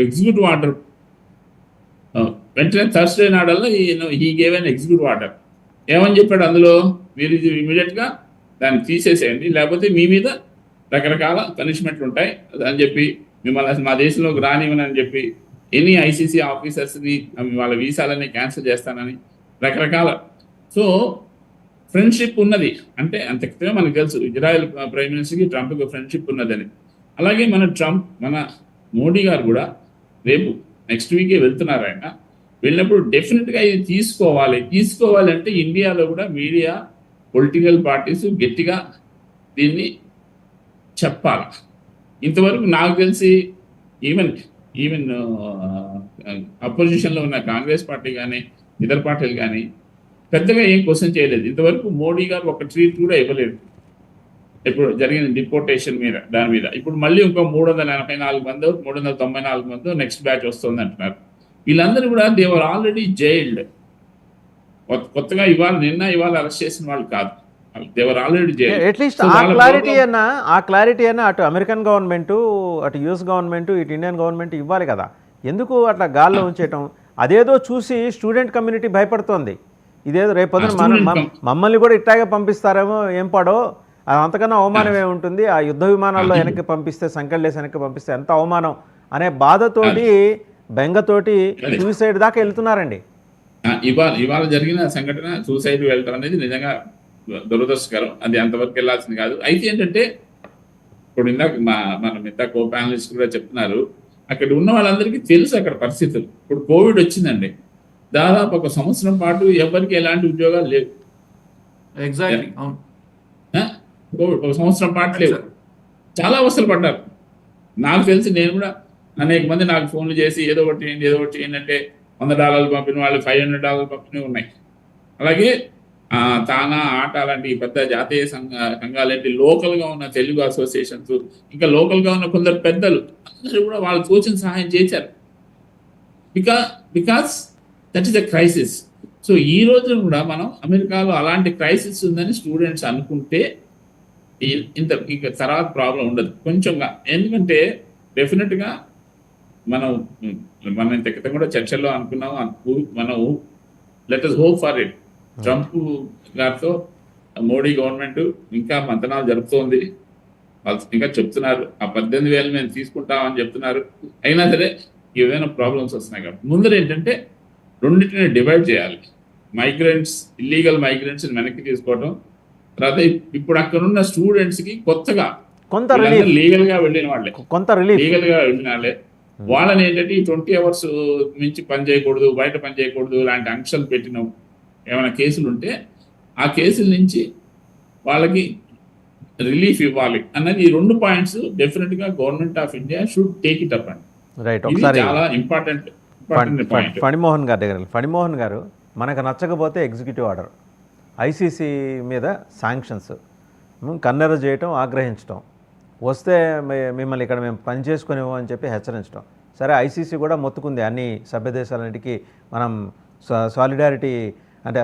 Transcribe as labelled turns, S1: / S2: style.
S1: Executive order వెంటనే Thursday నాడల్లా he gave an executive order. ఏమని చెప్పాడు అందులో, మీరు ఇది ఇమీడియట్గా దాన్ని తీసేసేయండి, లేకపోతే మీ మీద రకరకాల పనిష్మెంట్లు ఉంటాయి అని చెప్పి, మిమ్మల్ని అసలు మా దేశంలోకి రానివ్వనని చెప్పి, ఎనీ ఐసీసీ ఆఫీసర్స్ని వాళ్ళ వీసాలని క్యాన్సిల్ చేస్తానని రకరకాల. సో ఫ్రెండ్షిప్ ఉన్నది అంటే అంతకుగా మనకు తెలుసు ఇజ్రాయెల్ ప్రైమ్ మినిస్టర్కి ట్రంప్కి ఫ్రెండ్షిప్ ఉన్నదని. అలాగే మన మోడీ గారు కూడా రేపు నెక్స్ట్ వీకే వెళ్తున్నారు. ఆయన వెళ్ళినప్పుడు డెఫినెట్గా ఇది తీసుకోవాలి అంటే ఇండియాలో కూడా మీడియా, పొలిటికల్ పార్టీస్ గట్టిగా దీన్ని చెప్పాలి. ఇంతవరకు నాకు తెలిసి ఈవెన్ అపోజిషన్లో ఉన్న కాంగ్రెస్ పార్టీ కానీ ఇతర పార్టీలు కానీ పెద్దగా ఏం క్వశ్చన్ చేయలేదు. ఇంతవరకు మోడీ గారు ఒక ట్వీట్ కూడా ఇవ్వలేదు ఇప్పుడు జరిగిన డిపోర్టేషన్ మీద. దాని మీద ఇప్పుడు మళ్ళీ ఇంకో 384 మంది 394 మంది నెక్స్ట్ బ్యాచ్ వస్తుంది అంటున్నారు. వీళ్ళందరూ కూడా దేవర్ ఆల్రెడీ జైల్డ్. కొత్తగా ఇవాళ అరెస్ట్ చేసిన వాళ్ళు కాదు, దేవర్ ఆల్రెడీ జైల్డ్.
S2: అట్లీస్ట్ ఆ క్లారిటీ అన్న అటు అమెరికన్ గవర్నమెంట్, అటు యుఎస్ గవర్నమెంట్, ఇటు ఇండియన్ గవర్నమెంట్ ఇవ్వాలి కదా. ఎందుకు అట్లా గాల్లో ఉంచేయటం? అదేదో చూసి స్టూడెంట్ కమ్యూనిటీ భయపడుతోంది. ఇదేదో రేపొద్దున మమ్మల్ని కూడా ఇట్టాగే పంపిస్తారేమో, ఏం పాడో, అంతకన్నా అవమానం ఏముంటుంది? ఆ యుద్ధ విమానాల్లో వెనక్కి పంపిస్తే, సంకెళ్ళేసి వెనక్కి పంపిస్తే ఎంత అవమానం అనే బాధతోటి, బెంగతోటి సూసైడ్ దాకా వెళ్తున్నారండి.
S1: ఇవాళ జరిగిన సంఘటన సూసైడ్ వెళ్ళటం అనేది నిజంగా దురదృష్టకరం. అది అంతవరకు వెళ్ళాల్సింది కాదు. అయితే ఏంటంటే ఇప్పుడు ఇందాక మన మిగతా కో ప్యానలిస్ట్ కూడా చెప్తున్నారు, అక్కడ ఉన్న వాళ్ళందరికీ తెలుసు అక్కడ పరిస్థితులు. ఇప్పుడు కోవిడ్ వచ్చిందండి, దాదాపు 1 సంవత్సరం పాటు ఎవరికి ఎలాంటి ఉద్యోగాలు లేవు.
S3: ఎగ్జాక్ట్లీ,
S1: కోవిడ్ 1 సంవత్సరం పాటు లేవు. చాలా అవసరం పడ్డారు. నాకు తెలిసి నేను కూడా అనేక మంది నాకు ఫోన్లు చేసి ఏదో ఒకటి ఏంటంటే $100 పంపిన వాళ్ళు, $500 పంపినవి ఉన్నాయి. అలాగే తానా, ఆట లాంటి పెద్ద జాతీయ సంఘాలేంటి, లోకల్గా ఉన్న తెలుగు అసోసియేషన్స్, ఇంకా లోకల్గా ఉన్న కొందరు పెద్దలు అందరూ కూడా వాళ్ళు తోచిన సహాయం చేశారు. Because that is the crisis. So ఈ రోజు కూడా మనం అమెరికాలో అలాంటి క్రైసిస్ ఉందని స్టూడెంట్స్ అనుకుంటే ఇంకా తర్వాత ప్రాబ్లం ఉండదు కొంచెంగా. ఎందుకంటే డెఫినెట్గా మనం ఇంత క్రితం కూడా చర్చల్లో అనుకున్నాం, మనం let us hope for it. Trump గారితో మోడీ గవర్నమెంట్ ఇంకా మంతనాలు జరుపుతోంది. వాళ్ళు ఇంకా చెప్తున్నారు ఆ 18,000 మేము తీసుకుంటామని చెప్తున్నారు. అయినా సరే ఏదైనా ప్రాబ్లమ్స్ వస్తున్నాయి కాబట్టి ముందర ఏంటంటే రెండింటిని డివైడ్ చేయాలి. ఇల్లీగల్ మైగ్రెంట్స్ వెనక్కి తీసుకోవడం, తర్వాత ఇప్పుడు అక్కడ ఉన్న స్టూడెంట్స్కి కొత్తగా లీగల్గా వెళ్ళిన వాళ్ళే వాళ్ళని ఏంటంటే ఈ 20 hours మించి పని చేయకూడదు, బయట పని చేయకూడదు ఇలాంటి ఆంక్షలు పెట్టినాం. ఏమైనా కేసులు ఉంటే ఆ కేసుల నుంచి వాళ్ళకి రిలీఫ్ ఇవ్వాలి అన్నది ఈ 2 పాయింట్స్ డెఫినెట్గా government of India should take it up అండి.
S2: రైట్. ఒకసారి
S1: చాలా ఇంపార్టెంట్ పాయింట్.
S2: ఫణిమోహన్ గారు మనకు నచ్చకపోతే ఎగ్జిక్యూటివ్ ఆర్డర్, ఐసీసీ మీద శాంక్షన్స్, కన్నెర చేయటం, ఆగ్రహించడం, వస్తే మిమ్మల్ని ఇక్కడ మేము పని చేసుకునేమో అని చెప్పి హెచ్చరించడం. సరే, ఐసీసీ కూడా మొత్తుకుంది అన్ని సభ్య దేశాలన్నిటికీ మనం సాలిడారిటీ అంటే